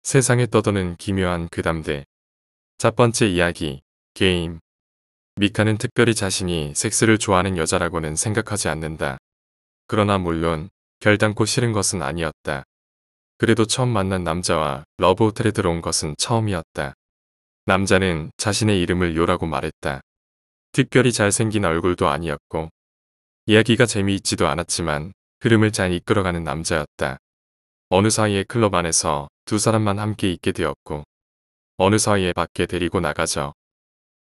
세상에 떠도는 기묘한 괴담들. 첫 번째 이야기, 게임. 미카는 특별히 자신이 섹스를 좋아하는 여자라고는 생각하지 않는다. 그러나 물론 결단코 싫은 것은 아니었다. 그래도 처음 만난 남자와 러브호텔에 들어온 것은 처음이었다. 남자는 자신의 이름을 요라고 말했다. 특별히 잘생긴 얼굴도 아니었고 이야기가 재미있지도 않았지만 흐름을 잘 이끌어가는 남자였다. 어느 사이에 클럽 안에서 두 사람만 함께 있게 되었고 어느 사이에 밖에 데리고 나가죠.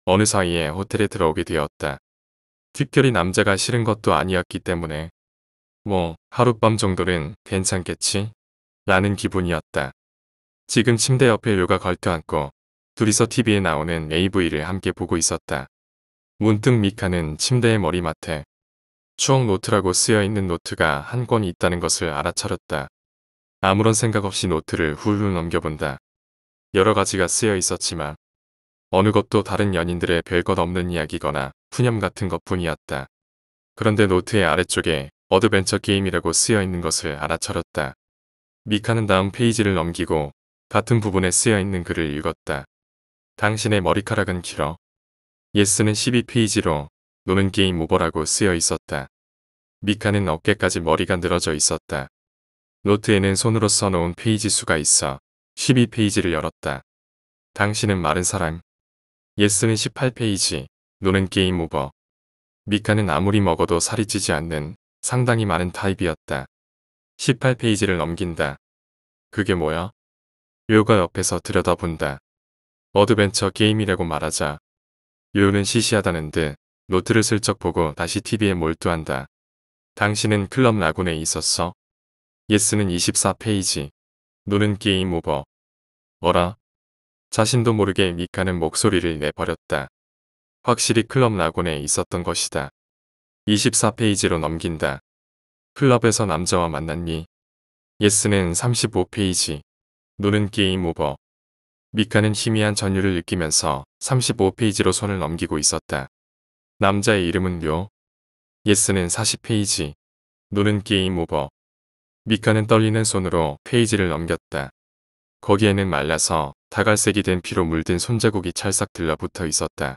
어느 사이에 호텔에 들어오게 되었다. 특별히 남자가 싫은 것도 아니었기 때문에 뭐 하룻밤 정도는 괜찮겠지? 라는 기분이었다. 지금 침대 옆에 료가 걸터앉고 둘이서 TV에 나오는 AV를 함께 보고 있었다. 문득 미카는 침대의 머리맡에 추억 노트라고 쓰여있는 노트가 한 권 있다는 것을 알아차렸다. 아무런 생각 없이 노트를 훌훌 넘겨본다. 여러 가지가 쓰여 있었지만 어느 것도 다른 연인들의 별것 없는 이야기거나 푸념 같은 것뿐이었다. 그런데 노트의 아래쪽에 어드벤처 게임이라고 쓰여 있는 것을 알아차렸다. 미카는 다음 페이지를 넘기고 같은 부분에 쓰여 있는 글을 읽었다. 당신의 머리카락은 길어. 예스는 12페이지로 노는 게임 오버라고 쓰여 있었다. 미카는 어깨까지 머리가 늘어져 있었다. 노트에는 손으로 써놓은 페이지 수가 있어 12페이지를 열었다. 당신은 마른 사람. 예스는 18페이지. 노는 게임 오버. 미카는 아무리 먹어도 살이 찌지 않는 상당히 많은 타입이었다. 18페이지를 넘긴다. 그게 뭐야? 료가 옆에서 들여다본다. 어드벤처 게임이라고 말하자 료는 시시하다는 듯 노트를 슬쩍 보고 다시 TV에 몰두한다. 당신은 클럽 라군에 있었어? 예스는 24페이지. 노는 게임 오버. 어라? 자신도 모르게 미카는 목소리를 내버렸다. 확실히 클럽 라군에 있었던 것이다. 24페이지로 넘긴다. 클럽에서 남자와 만났니? 예스는 35페이지. 노는 게임 오버. 미카는 희미한 전율을 느끼면서 35페이지로 손을 넘기고 있었다. 남자의 이름은 료. 예스는 40페이지. 노는 게임 오버. 미카는 떨리는 손으로 페이지를 넘겼다. 거기에는 말라서 다갈색이 된 피로 물든 손자국이 찰싹 들러붙어 있었다.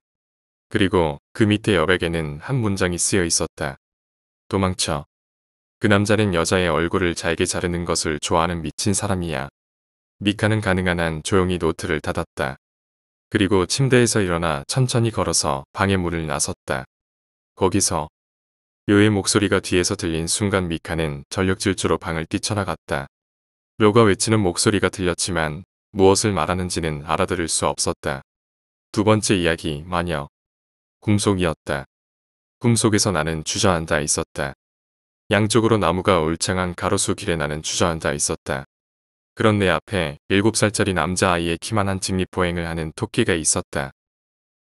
그리고 그 밑에 여백에는 한 문장이 쓰여 있었다. 도망쳐. 그 남자는 여자의 얼굴을 잘게 자르는 것을 좋아하는 미친 사람이야. 미카는 가능한 한 조용히 노트를 닫았다. 그리고 침대에서 일어나 천천히 걸어서 방의 문을 나섰다. 거기서 료의 목소리가 뒤에서 들린 순간 미카는 전력 질주로 방을 뛰쳐나갔다. 료가 외치는 목소리가 들렸지만 무엇을 말하는지는 알아들을 수 없었다. 두 번째 이야기, 마녀. 꿈속이었다. 꿈속에서 나는 주저앉아 있었다. 양쪽으로 나무가 울창한 가로수 길에 나는 주저앉아 있었다. 그런 내 앞에 7살짜리 남자아이의 키만한 직립보행을 하는 토끼가 있었다.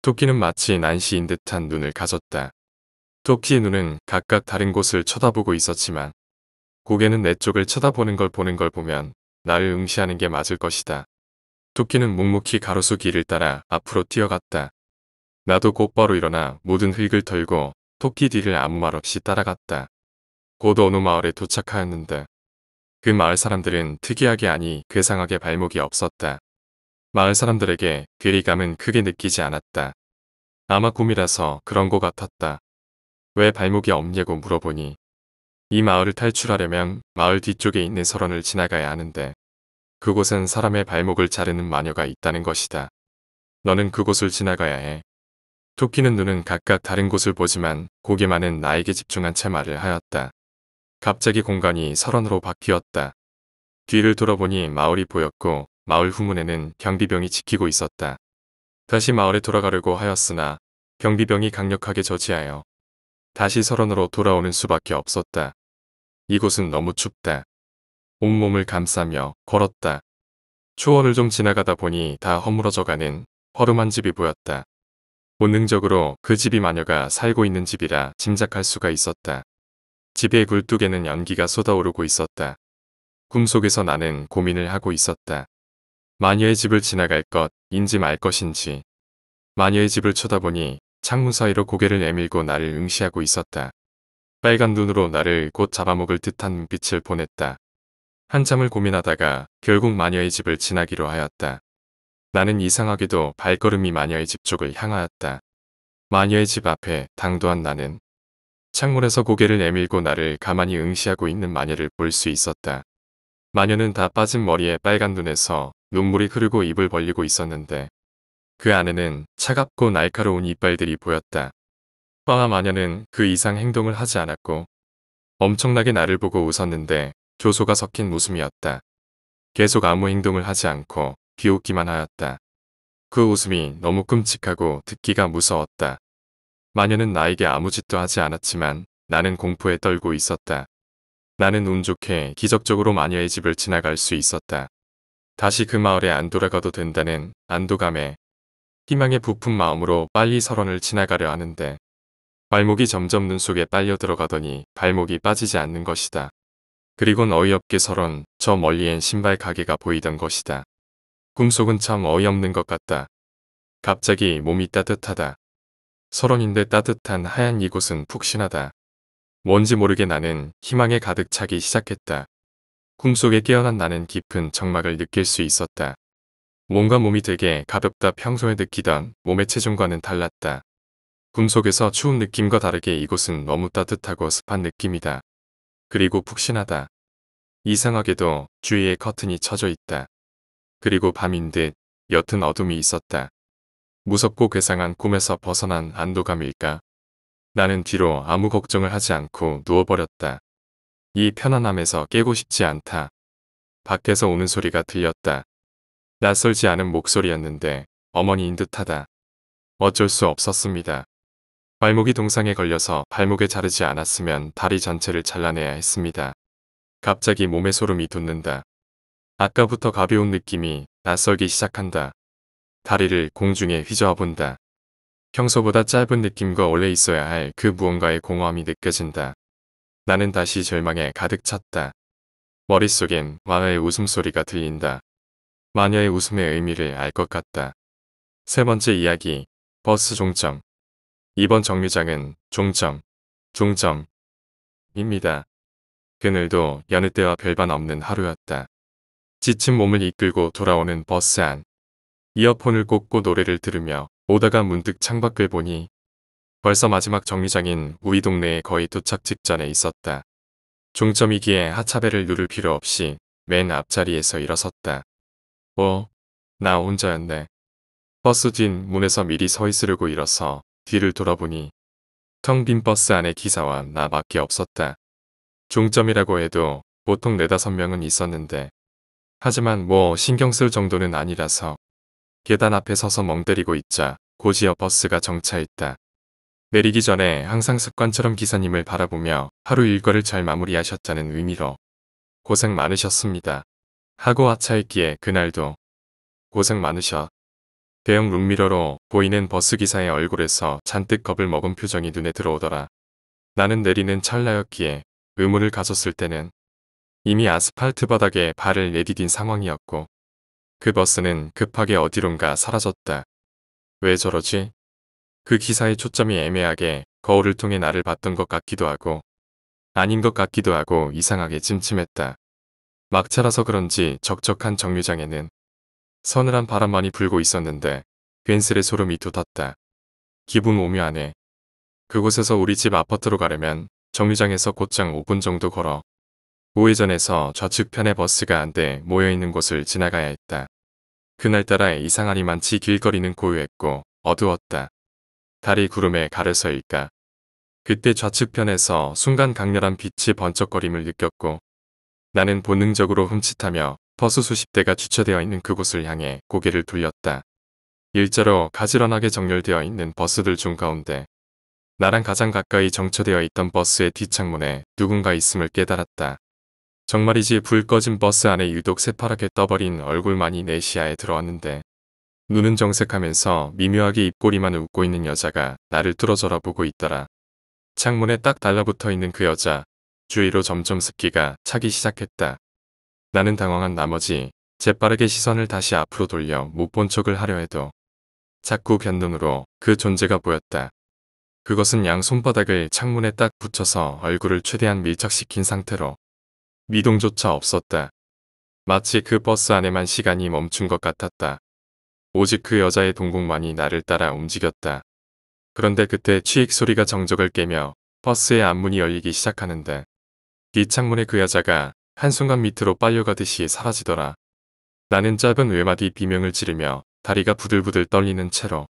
토끼는 마치 난시인 듯한 눈을 가졌다. 토끼의 눈은 각각 다른 곳을 쳐다보고 있었지만 고개는 내 쪽을 쳐다보는 걸 보면 나를 응시하는 게 맞을 것이다. 토끼는 묵묵히 가로수 길을 따라 앞으로 뛰어갔다. 나도 곧바로 일어나 묻은 흙을 털고 토끼 뒤를 아무 말 없이 따라갔다. 곧 어느 마을에 도착하였는데 그 마을 사람들은 특이하게 아니 괴상하게 발목이 없었다. 마을 사람들에게 괴리감은 크게 느끼지 않았다. 아마 꿈이라서 그런 것 같았다. 왜 발목이 없냐고 물어보니 이 마을을 탈출하려면 마을 뒤쪽에 있는 설원을 지나가야 하는데 그곳엔 사람의 발목을 자르는 마녀가 있다는 것이다. 너는 그곳을 지나가야 해. 토끼는 눈은 각각 다른 곳을 보지만 고개만은 나에게 집중한 채 말을 하였다. 갑자기 공간이 설원으로 바뀌었다. 뒤를 돌아보니 마을이 보였고 마을 후문에는 경비병이 지키고 있었다. 다시 마을에 돌아가려고 하였으나 경비병이 강력하게 저지하여 다시 설원으로 돌아오는 수밖에 없었다. 이곳은 너무 춥다. 온몸을 감싸며 걸었다. 초원을 좀 지나가다 보니 다 허물어져가는 허름한 집이 보였다. 본능적으로 그 집이 마녀가 살고 있는 집이라 짐작할 수가 있었다. 집의 굴뚝에는 연기가 쏟아오르고 있었다. 꿈속에서 나는 고민을 하고 있었다. 마녀의 집을 지나갈 것인지 말 것인지. 마녀의 집을 쳐다보니 창문 사이로 고개를 내밀고 나를 응시하고 있었다. 빨간 눈으로 나를 곧 잡아먹을 듯한 눈빛을 보냈다. 한참을 고민하다가 결국 마녀의 집을 지나기로 하였다. 나는 이상하게도 발걸음이 마녀의 집 쪽을 향하였다. 마녀의 집 앞에 당도한 나는 창문에서 고개를 내밀고 나를 가만히 응시하고 있는 마녀를 볼 수 있었다. 마녀는 다 빠진 머리에 빨간 눈에서 눈물이 흐르고 입을 벌리고 있었는데 그 안에는 차갑고 날카로운 이빨들이 보였다. 빠아 마녀는 그 이상 행동을 하지 않았고 엄청나게 나를 보고 웃었는데 조소가 섞인 웃음이었다. 계속 아무 행동을 하지 않고 비웃기만 하였다. 그 웃음이 너무 끔찍하고 듣기가 무서웠다. 마녀는 나에게 아무 짓도 하지 않았지만 나는 공포에 떨고 있었다. 나는 운 좋게 기적적으로 마녀의 집을 지나갈 수 있었다. 다시 그 마을에 안 돌아가도 된다는 안도감에 희망에 부푼 마음으로 빨리 설원을 지나가려 하는데 발목이 점점 눈 속에 빨려 들어가더니 발목이 빠지지 않는 것이다. 그리곤 어이없게 설원 저 멀리엔 신발 가게가 보이던 것이다. 꿈속은 참 어이없는 것 같다. 갑자기 몸이 따뜻하다. 설원인데 따뜻한 하얀 이곳은 푹신하다. 뭔지 모르게 나는 희망에 가득 차기 시작했다. 꿈속에 깨어난 나는 깊은 정막을 느낄 수 있었다. 뭔가 몸이 되게 가볍다. 평소에 느끼던 몸의 체중과는 달랐다. 꿈속에서 추운 느낌과 다르게 이곳은 너무 따뜻하고 습한 느낌이다. 그리고 푹신하다. 이상하게도 주위에 커튼이 쳐져 있다. 그리고 밤인 듯 옅은 어둠이 있었다. 무섭고 괴상한 꿈에서 벗어난 안도감일까? 나는 뒤로 아무 걱정을 하지 않고 누워버렸다. 이 편안함에서 깨고 싶지 않다. 밖에서 오는 소리가 들렸다. 낯설지 않은 목소리였는데 어머니인 듯하다. 어쩔 수 없었습니다. 발목이 동상에 걸려서 발목에 자르지 않았으면 다리 전체를 잘라내야 했습니다. 갑자기 몸에 소름이 돋는다. 아까부터 가벼운 느낌이 낯설기 시작한다. 다리를 공중에 휘저어 본다. 평소보다 짧은 느낌과 원래 있어야 할 그 무언가의 공허함이 느껴진다. 나는 다시 절망에 가득 찼다. 머릿속엔 마녀의 웃음소리가 들린다. 마녀의 웃음의 의미를 알 것 같다. 세 번째 이야기, 버스 종점. 이번 정류장은 종점입니다. 그늘도 여느 때와 별반 없는 하루였다. 지친 몸을 이끌고 돌아오는 버스 안. 이어폰을 꽂고 노래를 들으며 오다가 문득 창밖을 보니 벌써 마지막 정류장인 우리 동네에 거의 도착 직전에 있었다. 종점이기에 하차벨을 누를 필요 없이 맨 앞자리에서 일어섰다. 나 혼자였네. 버스 뒷 문에서 미리 서 있으려고 일어서 뒤를 돌아보니 텅 빈 버스 안에 기사와 나밖에 없었다. 종점이라고 해도 보통 4~5명은 있었는데 하지만 뭐 신경 쓸 정도는 아니라서 계단 앞에 서서 멍 때리고 있자 곧이어 버스가 정차했다. 내리기 전에 항상 습관처럼 기사님을 바라보며 하루 일과를 잘 마무리하셨다는 의미로 고생 많으셨습니다. 하고 하차했기에 그날도 고생 많으셔. 대형 룸미러로 보이는 버스기사의 얼굴에서 잔뜩 겁을 먹은 표정이 눈에 들어오더라. 나는 내리는 찰나였기에 의문을 가졌을 때는 이미 아스팔트 바닥에 발을 내디딘 상황이었고 그 버스는 급하게 어디론가 사라졌다. 왜 저러지? 그 기사의 초점이 애매하게 거울을 통해 나를 봤던 것 같기도 하고 아닌 것 같기도 하고 이상하게 찜찜했다. 막차라서 그런지 적적한 정류장에는 서늘한 바람만이 불고 있었는데 괜스레 소름이 돋았다. 기분 오묘하네. 그곳에서 우리 집 아파트로 가려면 정류장에서 곧장 5분 정도 걸어 우회전해서 좌측편에 버스가 한 대 모여있는 곳을 지나가야 했다. 그날따라 이상하니 많지 길거리는 고요했고 어두웠다. 달이 구름에 가려서일까. 그때 좌측편에서 순간 강렬한 빛이 번쩍거림을 느꼈고 나는 본능적으로 흠칫하며 버스 수십 대가 주차되어 있는 그곳을 향해 고개를 돌렸다. 일자로 가지런하게 정렬되어 있는 버스들 중 가운데 나랑 가장 가까이 정차되어 있던 버스의 뒷창문에 누군가 있음을 깨달았다. 정말이지 불 꺼진 버스 안에 유독 새파랗게 떠버린 얼굴만이 내 시야에 들어왔는데 눈은 정색하면서 미묘하게 입꼬리만 웃고 있는 여자가 나를 뚫어져라 보고 있더라. 창문에 딱 달라붙어 있는 그 여자, 주위로 점점 습기가 차기 시작했다. 나는 당황한 나머지 재빠르게 시선을 다시 앞으로 돌려 못 본 척을 하려 해도 자꾸 변눈으로 그 존재가 보였다. 그것은 양 손바닥을 창문에 딱 붙여서 얼굴을 최대한 밀착시킨 상태로 미동조차 없었다. 마치 그 버스 안에만 시간이 멈춘 것 같았다. 오직 그 여자의 동공만이 나를 따라 움직였다. 그런데 그때 취익 소리가 정적을 깨며 버스의 앞문이 열리기 시작하는데 뒷창문에 그 여자가 한순간 밑으로 빨려가듯이 사라지더라. 나는 짧은 외마디 비명을 지르며 다리가 부들부들 떨리는 채로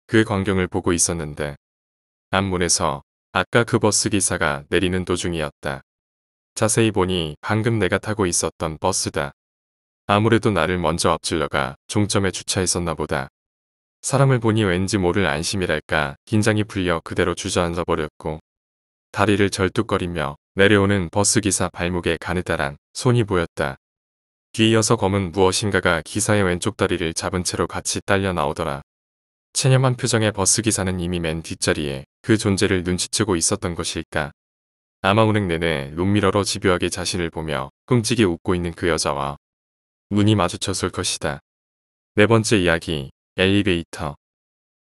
그 광경을 보고 있었는데 앞문에서 아까 그 버스 기사가 내리는 도중이었다. 자세히 보니 방금 내가 타고 있었던 버스다. 아무래도 나를 먼저 앞질러가 종점에 주차했었나 보다. 사람을 보니 왠지 모를 안심이랄까 긴장이 풀려 그대로 주저앉아 버렸고 다리를 절뚝거리며 내려오는 버스기사 발목에 가느다란 손이 보였다. 뒤이어서 검은 무엇인가가 기사의 왼쪽 다리를 잡은 채로 같이 딸려 나오더라. 체념한 표정의 버스기사는 이미 맨 뒷자리에 그 존재를 눈치채고 있었던 것일까. 아마 운행 내내 룸미러로 집요하게 자신을 보며 끔찍이 웃고 있는 그 여자와 눈이 마주쳤을 것이다. 네 번째 이야기, 엘리베이터.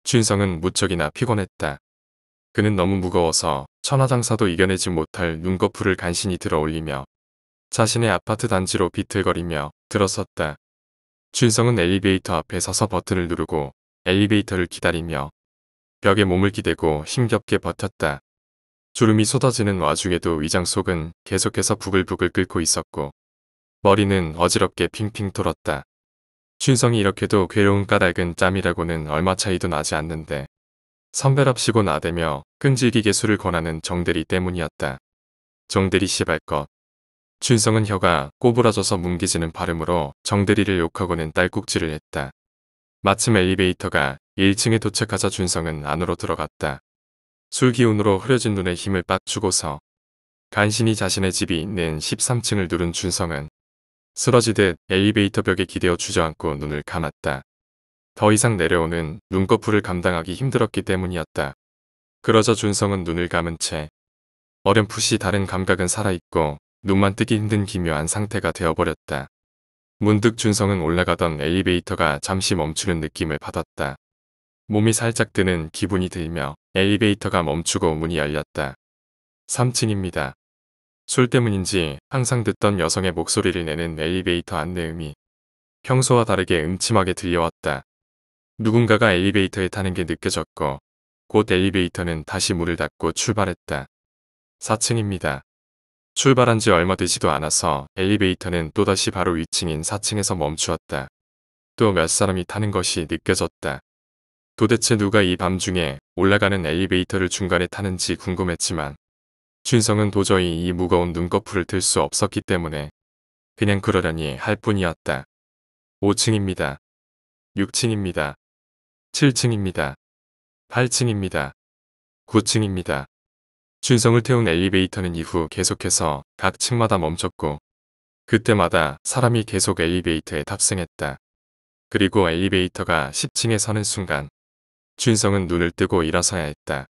준성은 무척이나 피곤했다. 그는 너무 무거워서 천하장사도 이겨내지 못할 눈꺼풀을 간신히 들어 올리며 자신의 아파트 단지로 비틀거리며 들어섰다. 준성은 엘리베이터 앞에 서서 버튼을 누르고 엘리베이터를 기다리며 벽에 몸을 기대고 힘겹게 버텼다. 주름이 쏟아지는 와중에도 위장 속은 계속해서 부글부글 끓고 있었고 머리는 어지럽게 핑핑 돌았다. 준성이 이렇게도 괴로운 까닭은 짬이라고는 얼마 차이도 나지 않는데 선배랍시고 나대며 끈질기게 술을 권하는 정대리 때문이었다. 정대리 씨발 것. 준성은 혀가 꼬부라져서 뭉개지는 발음으로 정대리를 욕하고는 딸꾹질을 했다. 마침 엘리베이터가 1층에 도착하자 준성은 안으로 들어갔다. 술 기운으로 흐려진 눈에 힘을 빡 주고서 간신히 자신의 집이 있는 13층을 누른 준성은 쓰러지듯 엘리베이터 벽에 기대어 주저앉고 눈을 감았다. 더 이상 내려오는 눈꺼풀을 감당하기 힘들었기 때문이었다. 그러자 준성은 눈을 감은 채 어렴풋이 다른 감각은 살아있고 눈만 뜨기 힘든 기묘한 상태가 되어버렸다. 문득 준성은 올라가던 엘리베이터가 잠시 멈추는 느낌을 받았다. 몸이 살짝 드는 기분이 들며 엘리베이터가 멈추고 문이 열렸다. 3층입니다. 술 때문인지 항상 듣던 여성의 목소리를 내는 엘리베이터 안내음이 평소와 다르게 음침하게 들려왔다. 누군가가 엘리베이터에 타는 게 느껴졌고 곧 엘리베이터는 다시 문을 닫고 출발했다. 4층입니다. 출발한 지 얼마 되지도 않아서 엘리베이터는 또다시 바로 위층인 4층에서 멈추었다. 또 몇 사람이 타는 것이 느껴졌다. 도대체 누가 이 밤중에 올라가는 엘리베이터를 중간에 타는지 궁금했지만 준성은 도저히 이 무거운 눈꺼풀을 들 수 없었기 때문에 그냥 그러려니 할 뿐이었다. 5층입니다. 6층입니다. 7층입니다. 8층입니다. 9층입니다. 준성을 태운 엘리베이터는 이후 계속해서 각 층마다 멈췄고 그때마다 사람이 계속 엘리베이터에 탑승했다. 그리고 엘리베이터가 10층에 서는 순간 준성은 눈을 뜨고 일어서야 했다.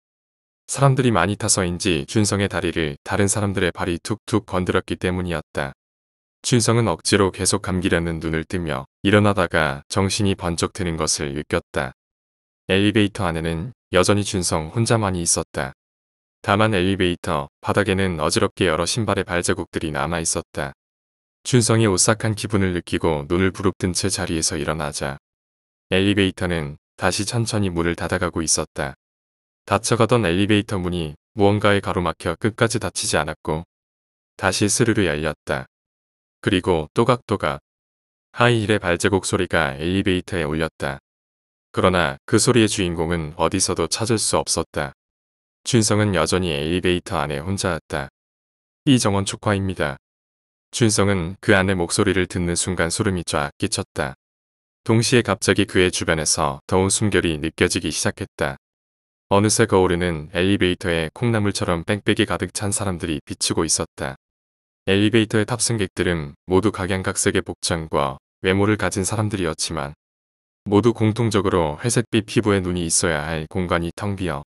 사람들이 많이 타서인지 준성의 다리를 다른 사람들의 발이 툭툭 건드렸기 때문이었다. 준성은 억지로 계속 감기려는 눈을 뜨며 일어나다가 정신이 번쩍 드는 것을 느꼈다. 엘리베이터 안에는 여전히 준성 혼자만이 있었다. 다만 엘리베이터 바닥에는 어지럽게 여러 신발의 발자국들이 남아 있었다. 준성이 오싹한 기분을 느끼고 눈을 부릅뜬 채 자리에서 일어나자 엘리베이터는 다시 천천히 문을 닫아가고 있었다. 닫혀가던 엘리베이터 문이 무언가에 가로막혀 끝까지 닫히지 않았고 다시 스르르 열렸다. 그리고 또각또각 하이힐의 발자국 소리가 엘리베이터에 울렸다. 그러나 그 소리의 주인공은 어디서도 찾을 수 없었다. 준성은 여전히 엘리베이터 안에 혼자였다. 이정원 축하입니다. 준성은 그 안의 목소리를 듣는 순간 소름이 쫙 끼쳤다. 동시에 갑자기 그의 주변에서 더운 숨결이 느껴지기 시작했다. 어느새 거울에는 엘리베이터에 콩나물처럼 뺑뺑이 가득 찬 사람들이 비추고 있었다. 엘리베이터의 탑승객들은 모두 각양각색의 복장과 외모를 가진 사람들이었지만 모두 공통적으로 회색빛 피부에 눈이 있어야 할 공간이 텅 비어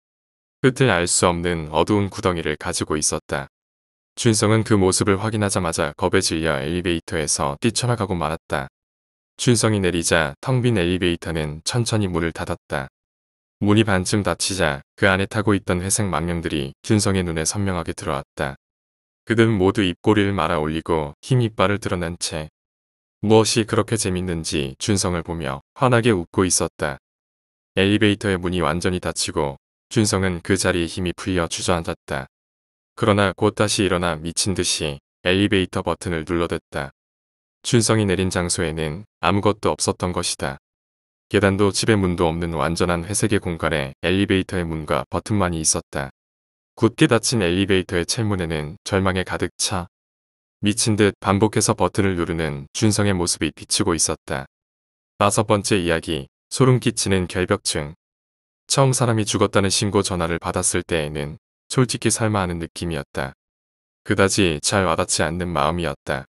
끝을 알 수 없는 어두운 구덩이를 가지고 있었다. 준성은 그 모습을 확인하자마자 겁에 질려 엘리베이터에서 뛰쳐나가고 말았다. 준성이 내리자 텅 빈 엘리베이터는 천천히 문을 닫았다. 문이 반쯤 닫히자 그 안에 타고 있던 회색 망령들이 준성의 눈에 선명하게 들어왔다. 그들은 모두 입꼬리를 말아 올리고 흰 이빨을 드러낸 채 무엇이 그렇게 재밌는지 준성을 보며 환하게 웃고 있었다. 엘리베이터의 문이 완전히 닫히고 준성은 그 자리에 힘이 풀려 주저앉았다. 그러나 곧 다시 일어나 미친 듯이 엘리베이터 버튼을 눌러댔다. 준성이 내린 장소에는 아무것도 없었던 것이다. 계단도 집의 문도 없는 완전한 회색의 공간에 엘리베이터의 문과 버튼만이 있었다. 굳게 닫힌 엘리베이터의 철문에는 절망에 가득 차 미친 듯 반복해서 버튼을 누르는 준성의 모습이 비추고 있었다. 5번째 이야기, 소름 끼치는 결벽증. 처음 사람이 죽었다는 신고 전화를 받았을 때에는 솔직히 설마 하는 느낌이었다. 그다지 잘 와닿지 않는 마음이었다.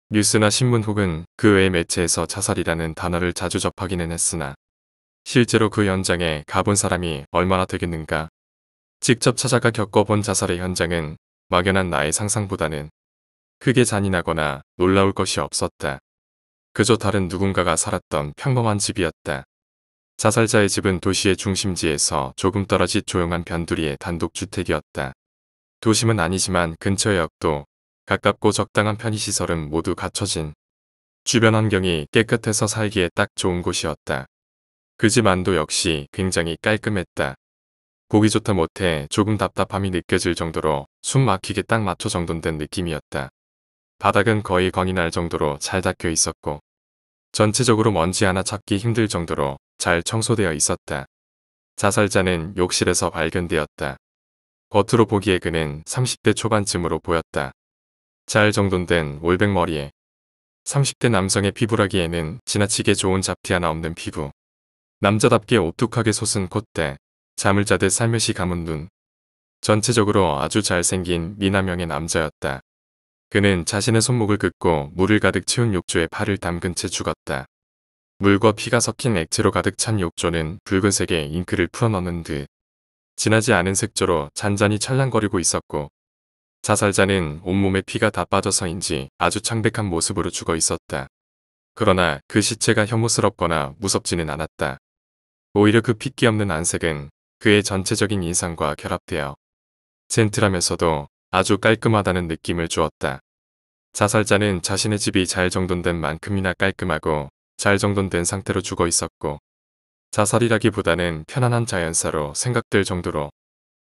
뉴스나 신문 혹은 그 외의 매체에서 자살이라는 단어를 자주 접하기는 했으나 실제로 그 현장에 가본 사람이 얼마나 되겠는가. 직접 찾아가 겪어본 자살의 현장은 막연한 나의 상상보다는 크게 잔인하거나 놀라울 것이 없었다. 그저 다른 누군가가 살았던 평범한 집이었다. 자살자의 집은 도시의 중심지에서 조금 떨어진 조용한 변두리의 단독주택이었다. 도심은 아니지만 근처의 역도 가깝고 적당한 편의시설은 모두 갖춰진 주변 환경이 깨끗해서 살기에 딱 좋은 곳이었다. 그 집 안도 역시 굉장히 깔끔했다. 보기 좋다 못해 조금 답답함이 느껴질 정도로 숨 막히게 딱 맞춰 정돈된 느낌이었다. 바닥은 거의 건이 날 정도로 잘 닦여 있었고 전체적으로 먼지 하나 찾기 힘들 정도로 잘 청소되어 있었다. 자살자는 욕실에서 발견되었다. 겉으로 보기에 그는 30대 초반쯤으로 보였다. 잘 정돈된 올백머리에 30대 남성의 피부라기에는 지나치게 좋은 잡티 하나 없는 피부. 남자답게 오뚝하게 솟은 콧대, 잠을 자듯 살며시 감은 눈. 전체적으로 아주 잘생긴 미남형의 남자였다. 그는 자신의 손목을 긋고 물을 가득 채운 욕조에 팔을 담근 채 죽었다. 물과 피가 섞인 액체로 가득 찬 욕조는 붉은색의 잉크를 풀어넣는 듯 진하지 않은 색조로 잔잔히 찰랑거리고 있었고 자살자는 온몸에 피가 다 빠져서인지 아주 창백한 모습으로 죽어 있었다. 그러나 그 시체가 혐오스럽거나 무섭지는 않았다. 오히려 그 핏기 없는 안색은 그의 전체적인 인상과 결합되어 젠틀하면서도 아주 깔끔하다는 느낌을 주었다. 자살자는 자신의 집이 잘 정돈된 만큼이나 깔끔하고 잘 정돈된 상태로 죽어 있었고 자살이라기보다는 편안한 자연사로 생각될 정도로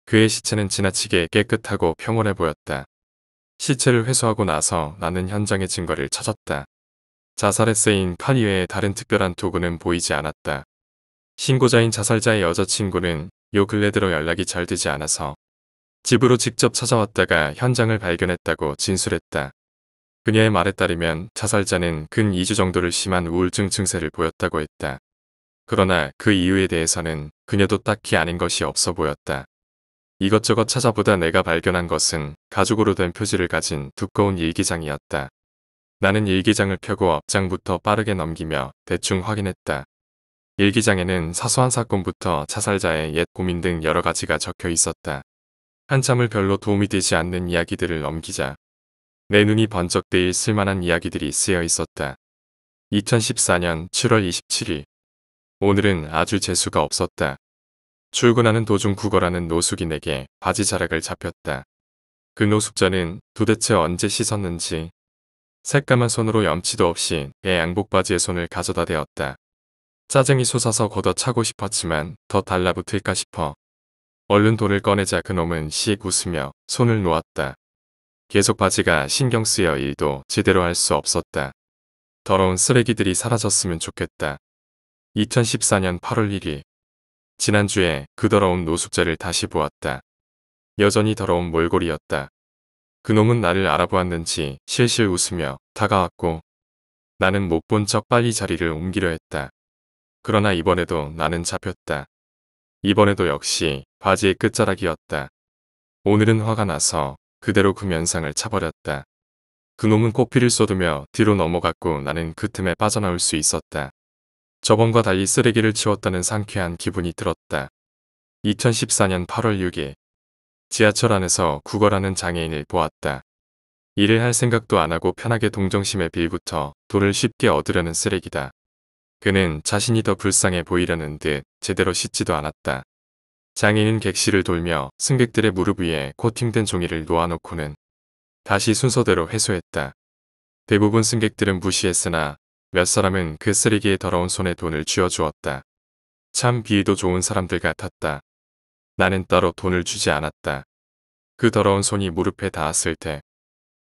그의 시체는 지나치게 깨끗하고 평온해 보였다. 시체를 회수하고 나서 나는 현장의 증거를 찾았다. 자살에 쓰인 칼 이외에 다른 특별한 도구는 보이지 않았다. 신고자인 자살자의 여자친구는 요 근래 들어 연락이 잘 되지 않아서 집으로 직접 찾아왔다가 현장을 발견했다고 진술했다. 그녀의 말에 따르면 자살자는 근 2주 정도를 심한 우울증 증세를 보였다고 했다. 그러나 그 이유에 대해서는 그녀도 딱히 아는 것이 없어 보였다. 이것저것 찾아보다 내가 발견한 것은 가죽으로 된 표지를 가진 두꺼운 일기장이었다. 나는 일기장을 펴고 앞장부터 빠르게 넘기며 대충 확인했다. 일기장에는 사소한 사건부터 자살자의 옛 고민 등 여러 가지가 적혀 있었다. 한참을 별로 도움이 되지 않는 이야기들을 넘기자 내 눈이 번쩍 뜨일 쓸만한 이야기들이 쓰여 있었다. 2014년 7월 27일. 오늘은 아주 재수가 없었다. 출근하는 도중 구걸하는 노숙이 내게 바지 자락을 잡혔다. 그 노숙자는 도대체 언제 씻었는지 새까만 손으로 염치도 없이 내 양복 바지에 손을 가져다 대었다. 짜증이 솟아서 걷어차고 싶었지만 더 달라붙을까 싶어 얼른 돈을 꺼내자 그놈은 씩 웃으며 손을 놓았다. 계속 바지가 신경 쓰여 일도 제대로 할 수 없었다. 더러운 쓰레기들이 사라졌으면 좋겠다. 2014년 8월 1일. 지난주에 그 더러운 노숙자를 다시 보았다. 여전히 더러운 몰골이었다. 그놈은 나를 알아보았는지 실실 웃으며 다가왔고 나는 못 본 척 빨리 자리를 옮기려 했다. 그러나 이번에도 나는 잡혔다. 이번에도 역시 바지의 끝자락이었다. 오늘은 화가 나서 그대로 그 면상을 차버렸다. 그놈은 코피를 쏟으며 뒤로 넘어갔고 나는 그 틈에 빠져나올 수 있었다. 저번과 달리 쓰레기를 치웠다는 상쾌한 기분이 들었다. 2014년 8월 6일. 지하철 안에서 구걸하는 장애인을 보았다. 일을 할 생각도 안 하고 편하게 동정심에 빌부터 돈을 쉽게 얻으려는 쓰레기다. 그는 자신이 더 불쌍해 보이려는 듯 제대로 씻지도 않았다. 장애인은 객실을 돌며 승객들의 무릎 위에 코팅된 종이를 놓아놓고는 다시 순서대로 회수했다. 대부분 승객들은 무시했으나 몇 사람은 그 쓰레기의 더러운 손에 돈을 쥐어주었다. 참 비위도 좋은 사람들 같았다. 나는 따로 돈을 주지 않았다. 그 더러운 손이 무릎에 닿았을 때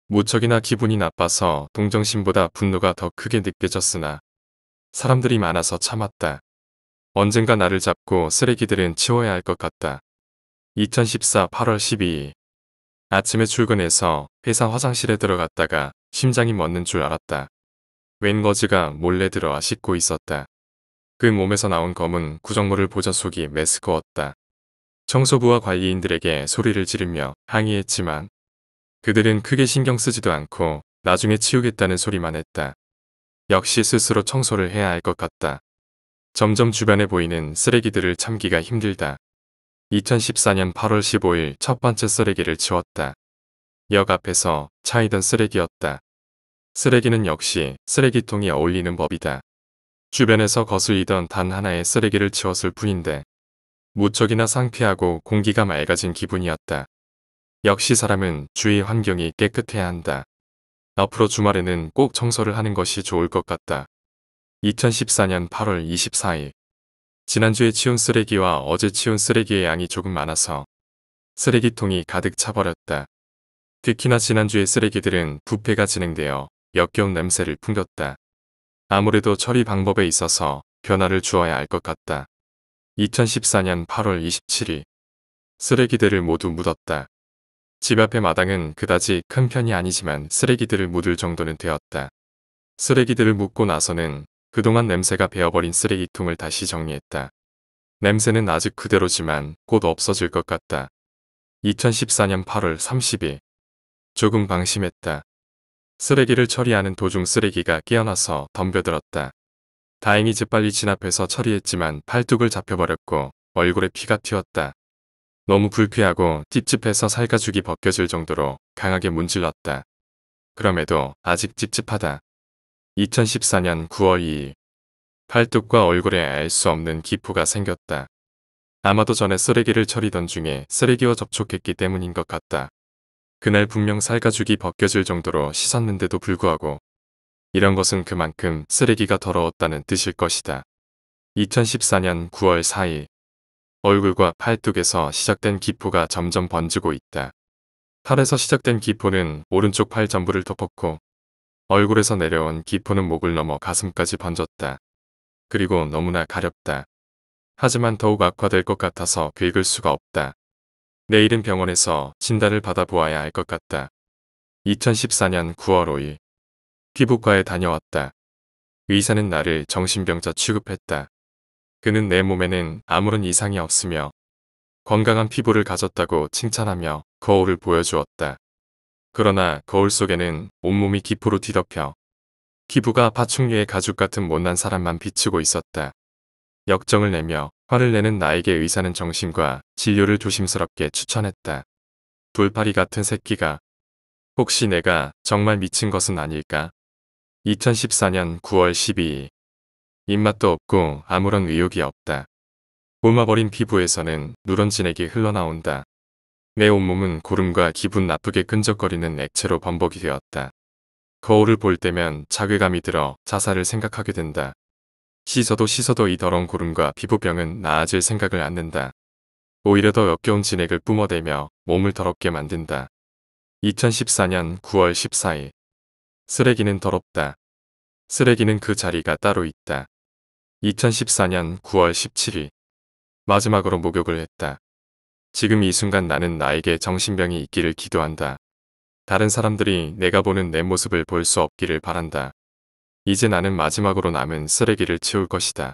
무척이나 기분이 나빠서 동정심보다 분노가 더 크게 느껴졌으나 사람들이 많아서 참았다. 언젠가 나를 잡고 쓰레기들은 치워야 할 것 같다. 2014 8월 12일 아침에 출근해서 회사 화장실에 들어갔다가 심장이 멎는 줄 알았다. 웬 거지가 몰래 들어와 씻고 있었다. 그 몸에서 나온 검은 구정물을 보자 속이 메스꺼웠다. 청소부와 관리인들에게 소리를 지르며 항의했지만 그들은 크게 신경 쓰지도 않고 나중에 치우겠다는 소리만 했다. 역시 스스로 청소를 해야 할 것 같다. 점점 주변에 보이는 쓰레기들을 참기가 힘들다. 2014년 8월 15일 첫 번째 쓰레기를 치웠다. 역 앞에서 차이던 쓰레기였다. 쓰레기는 역시 쓰레기통이 어울리는 법이다. 주변에서 거슬리던 단 하나의 쓰레기를 치웠을 뿐인데 무척이나 상쾌하고 공기가 맑아진 기분이었다. 역시 사람은 주위 환경이 깨끗해야 한다. 앞으로 주말에는 꼭 청소를 하는 것이 좋을 것 같다. 2014년 8월 24일 지난주에 치운 쓰레기와 어제 치운 쓰레기의 양이 조금 많아서 쓰레기통이 가득 차버렸다. 특히나 지난주의 쓰레기들은 부패가 진행되어 역겨운 냄새를 풍겼다. 아무래도 처리 방법에 있어서 변화를 주어야 할 것 같다. 2014년 8월 27일 쓰레기들을 모두 묻었다. 집 앞의 마당은 그다지 큰 편이 아니지만 쓰레기들을 묻을 정도는 되었다. 쓰레기들을 묻고 나서는 그동안 냄새가 배어버린 쓰레기통을 다시 정리했다. 냄새는 아직 그대로지만 곧 없어질 것 같다. 2014년 8월 30일 조금 방심했다. 쓰레기를 처리하는 도중 쓰레기가 깨어나서 덤벼들었다. 다행히 재빨리 진압해서 처리했지만 팔뚝을 잡혀버렸고 얼굴에 피가 튀었다. 너무 불쾌하고 찝찝해서 살가죽이 벗겨질 정도로 강하게 문질렀다. 그럼에도 아직 찝찝하다. 2014년 9월 2일 팔뚝과 얼굴에 알 수 없는 기포가 생겼다. 아마도 전에 쓰레기를 처리던 중에 쓰레기와 접촉했기 때문인 것 같다. 그날 분명 살가죽이 벗겨질 정도로 씻었는데도 불구하고 이런 것은 그만큼 쓰레기가 더러웠다는 뜻일 것이다. 2014년 9월 4일 얼굴과 팔뚝에서 시작된 기포가 점점 번지고 있다. 팔에서 시작된 기포는 오른쪽 팔 전부를 덮었고 얼굴에서 내려온 기포는 목을 넘어 가슴까지 번졌다. 그리고 너무나 가렵다. 하지만 더욱 악화될 것 같아서 긁을 수가 없다. 내일은 병원에서 진단을 받아보아야 할 것 같다. 2014년 9월 5일 피부과에 다녀왔다. 의사는 나를 정신병자 취급했다. 그는 내 몸에는 아무런 이상이 없으며 건강한 피부를 가졌다고 칭찬하며 거울을 보여주었다. 그러나 거울 속에는 온몸이 기포로 뒤덮여 피부가 파충류의 가죽 같은 못난 사람만 비추고 있었다. 역정을 내며 화를 내는 나에게 의사는 정신과 진료를 조심스럽게 추천했다. 돌팔이 같은 새끼가 혹시 내가 정말 미친 것은 아닐까? 2014년 9월 12일 입맛도 없고 아무런 의욕이 없다. 곪아버린 피부에서는 누런 진액이 흘러나온다. 내 온몸은 고름과 기분 나쁘게 끈적거리는 액체로 범벅이 되었다. 거울을 볼 때면 자괴감이 들어 자살을 생각하게 된다. 씻어도 이 더러운 고름과 피부병은 나아질 생각을 않는다. 오히려 더 역겨운 진액을 뿜어대며 몸을 더럽게 만든다. 2014년 9월 14일 쓰레기는 더럽다. 쓰레기는 그 자리가 따로 있다. 2014년 9월 17일 마지막으로 목욕을 했다. 지금 이 순간 나는 나에게 정신병이 있기를 기도한다. 다른 사람들이 내가 보는 내 모습을 볼 수 없기를 바란다. 이제 나는 마지막으로 남은 쓰레기를 치울 것이다.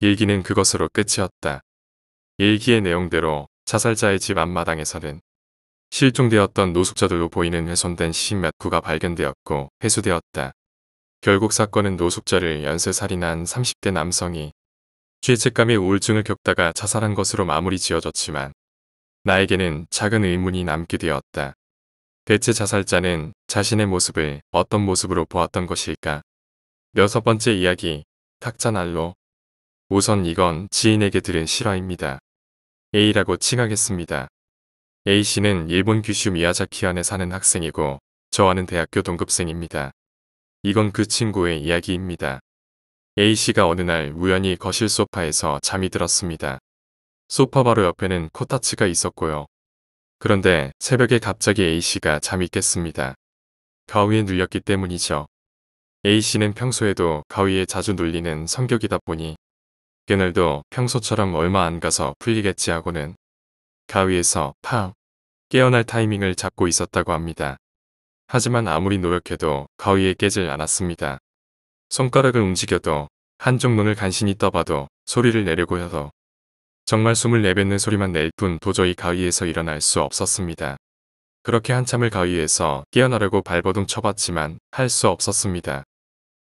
일기는 그것으로 끝이었다. 일기의 내용대로 자살자의 집 앞마당에서는 실종되었던 노숙자들로 보이는 훼손된 시신 몇 구가 발견되었고 회수되었다. 결국 사건은 노숙자를 연쇄살인한 30대 남성이 죄책감에 우울증을 겪다가 자살한 것으로 마무리 지어졌지만 나에게는 작은 의문이 남게 되었다. 대체 자살자는 자신의 모습을 어떤 모습으로 보았던 것일까? 6번째 이야기, 탁자난로. 우선 이건 지인에게 들은 실화입니다. A라고 칭하겠습니다. A씨는 일본 규슈 미야자키현에 사는 학생이고 저와는 대학교 동급생입니다. 이건 그 친구의 이야기입니다. A씨가 어느 날 우연히 거실 소파에서 잠이 들었습니다. 소파 바로 옆에는 코타츠가 있었고요. 그런데 새벽에 갑자기 A씨가 잠이 깼습니다. 가위에 눌렸기 때문이죠. A씨는 평소에도 가위에 자주 눌리는 성격이다 보니 그날도 평소처럼 얼마 안 가서 풀리겠지 하고는 가위에서 팍 깨어날 타이밍을 잡고 있었다고 합니다. 하지만 아무리 노력해도 가위에 깨질 않았습니다. 손가락을 움직여도 한쪽 눈을 간신히 떠봐도 소리를 내려고 해도 정말 숨을 내뱉는 소리만 낼 뿐 도저히 가위에서 일어날 수 없었습니다. 그렇게 한참을 가위에서 깨어나려고 발버둥 쳐봤지만 할 수 없었습니다.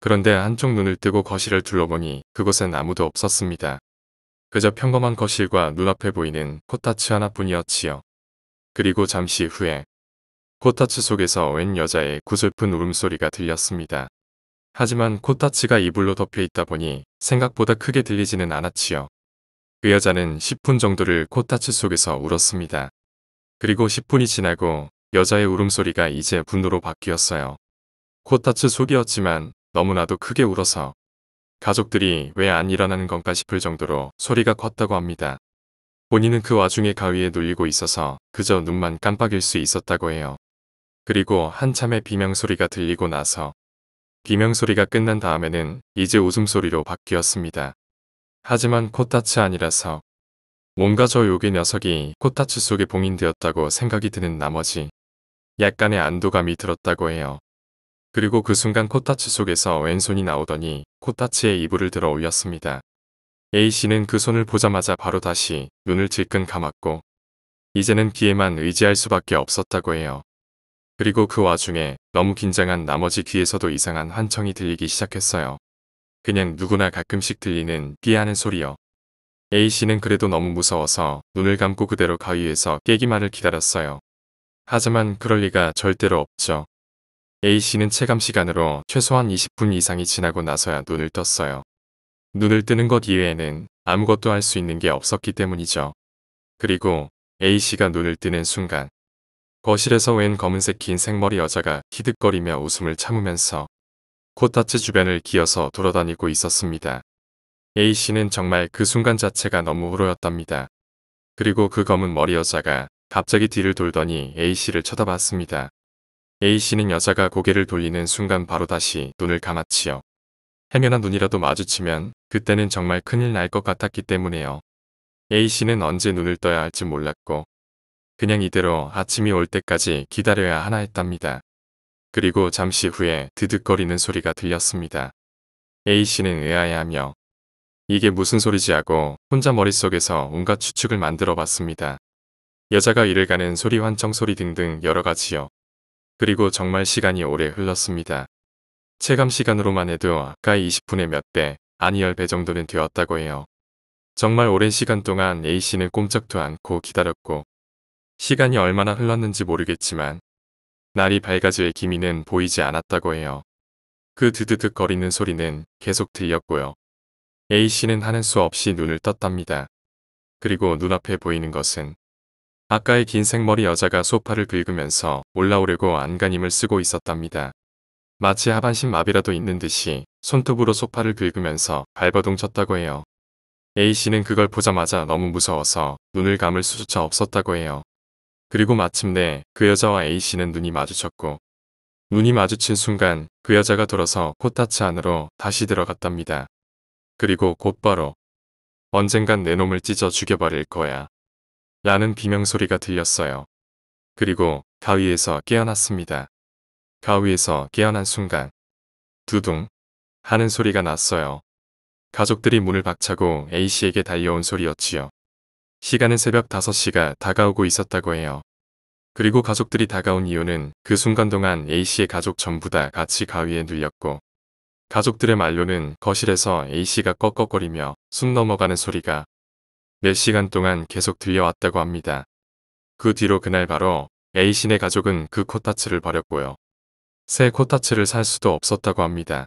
그런데 한쪽 눈을 뜨고 거실을 둘러보니 그곳엔 아무도 없었습니다. 그저 평범한 거실과 눈앞에 보이는 코타츠 하나뿐이었지요. 그리고 잠시 후에 코타츠 속에서 웬 여자의 구슬픈 울음소리가 들렸습니다. 하지만 코타츠가 이불로 덮여 있다 보니 생각보다 크게 들리지는 않았지요. 그 여자는 10분 정도를 코타츠 속에서 울었습니다. 그리고 10분이 지나고 여자의 울음소리가 이제 분노로 바뀌었어요. 코타츠 속이었지만 너무나도 크게 울어서 가족들이 왜 안 일어나는 건가 싶을 정도로 소리가 컸다고 합니다. 본인은 그 와중에 가위에 눌리고 있어서 그저 눈만 깜빡일 수 있었다고 해요. 그리고 한참의 비명소리가 들리고 나서 비명소리가 끝난 다음에는 이제 웃음소리로 바뀌었습니다. 하지만 코타츠 아니라서 뭔가 저 요괴 녀석이 코타츠 속에 봉인되었다고 생각이 드는 나머지 약간의 안도감이 들었다고 해요. 그리고 그 순간 코타츠 속에서 왼손이 나오더니 코타츠의 이불을 들어 올렸습니다. A씨는 그 손을 보자마자 바로 다시 눈을 질끈 감았고 이제는 귀에만 의지할 수밖에 없었다고 해요. 그리고 그 와중에 너무 긴장한 나머지 귀에서도 이상한 환청이 들리기 시작했어요. 그냥 누구나 가끔씩 들리는 삐하는 소리요. A씨는 그래도 너무 무서워서 눈을 감고 그대로 가위에서 깨기만을 기다렸어요. 하지만 그럴 리가 절대로 없죠. A씨는 체감 시간으로 최소한 20분 이상이 지나고 나서야 눈을 떴어요. 눈을 뜨는 것 이외에는 아무것도 할 수 있는 게 없었기 때문이죠. 그리고 A씨가 눈을 뜨는 순간 거실에서 웬 검은색 긴 생머리 여자가 히득거리며 웃음을 참으면서 코타츠 주변을 기어서 돌아다니고 있었습니다. A씨는 정말 그 순간 자체가 너무 후로였답니다. 그리고 그 검은 머리 여자가 갑자기 뒤를 돌더니 A씨를 쳐다봤습니다. A씨는 여자가 고개를 돌리는 순간 바로 다시 눈을 감았지요. 해면한 눈이라도 마주치면 그때는 정말 큰일 날 것 같았기 때문에요. A씨는 언제 눈을 떠야 할지 몰랐고 그냥 이대로 아침이 올 때까지 기다려야 하나 했답니다. 그리고 잠시 후에 드득거리는 소리가 들렸습니다. A씨는 의아해하며 이게 무슨 소리지 하고 혼자 머릿속에서 온갖 추측을 만들어 봤습니다. 여자가 이를 가는 소리 환청 소리 등등 여러 가지요. 그리고 정말 시간이 오래 흘렀습니다. 체감 시간으로만 해도 아까의 20분의 몇 배, 아니 10배 정도는 되었다고 해요. 정말 오랜 시간 동안 A씨는 꼼짝도 않고 기다렸고 시간이 얼마나 흘렀는지 모르겠지만 날이 밝아질 기미는 보이지 않았다고 해요. 그 드드득 거리는 소리는 계속 들렸고요. A씨는 하는 수 없이 눈을 떴답니다. 그리고 눈앞에 보이는 것은 아까의 긴 생머리 여자가 소파를 긁으면서 올라오려고 안간힘을 쓰고 있었답니다. 마치 하반신 마비라도 있는 듯이 손톱으로 소파를 긁으면서 발버둥 쳤다고 해요. A씨는 그걸 보자마자 너무 무서워서 눈을 감을 수조차 없었다고 해요. 그리고 마침내 그 여자와 A씨는 눈이 마주쳤고 눈이 마주친 순간 그 여자가 돌아서 코타츠 안으로 다시 들어갔답니다. 그리고 곧바로 언젠간 내 놈을 찢어 죽여버릴 거야 라는 비명소리가 들렸어요. 그리고 가위에서 깨어났습니다. 가위에서 깨어난 순간 두둥 하는 소리가 났어요. 가족들이 문을 박차고 A씨에게 달려온 소리였지요. 시간은 새벽 5시가 다가오고 있었다고 해요. 그리고 가족들이 다가온 이유는 그 순간 동안 A씨의 가족 전부 다 같이 가위에 눌렸고 가족들의 말로는 거실에서 A씨가 꺽꺽거리며 숨 넘어가는 소리가 몇 시간 동안 계속 들려왔다고 합니다. 그 뒤로 그날 바로 A씨네 가족은 그 코타츠를 버렸고요. 새 코타츠를 살 수도 없었다고 합니다.